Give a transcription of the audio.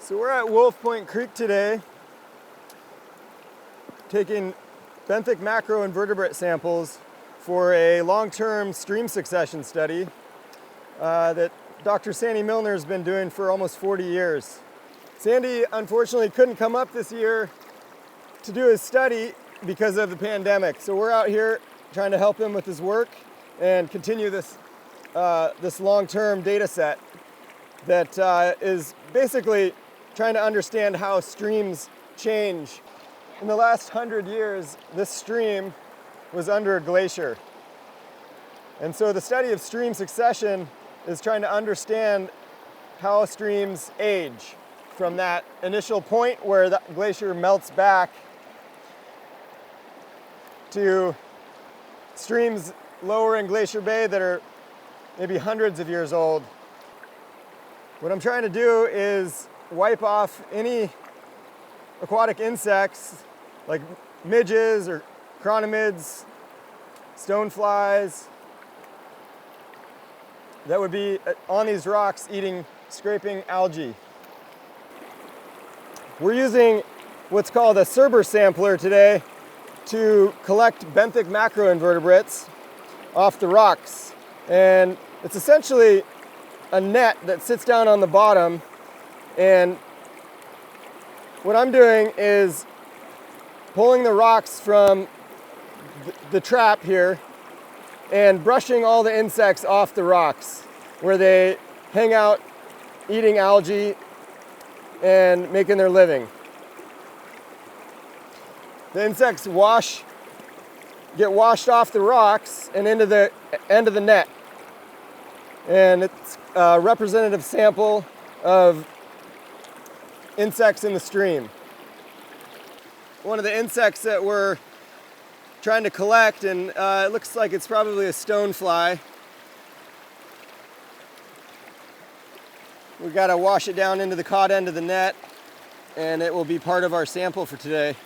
So we're at Wolf Point Creek today, taking benthic macro-invertebrate samples for a long-term stream succession study that Dr. Sandy Milner has been doing for almost 40 years. Sandy unfortunately couldn't come up this year to do his study because of the pandemic. So we're out here trying to help him with his work and continue this long-term data set that is basically trying to understand how streams change. In the last 100 years, this stream was under a glacier. And so the study of stream succession is trying to understand how streams age from that initial point where the glacier melts back to streams lower in Glacier Bay that are maybe hundreds of years old. What I'm trying to do is wipe off any aquatic insects like midges or chironomids, stoneflies that would be on these rocks scraping algae. We're using what's called a Cerber sampler today to collect benthic macroinvertebrates off the rocks. And it's essentially a net that sits down on the bottom, and what I'm doing is pulling the rocks from the trap here and brushing all the insects off the rocks where they hang out eating algae and making their living. The insects get washed off the rocks and into the end of the net. And it's a representative sample of insects in the stream. One of the insects that we're trying to collect, and it looks like it's probably a stonefly. We've got to wash it down into the caught end of the net, and it will be part of our sample for today.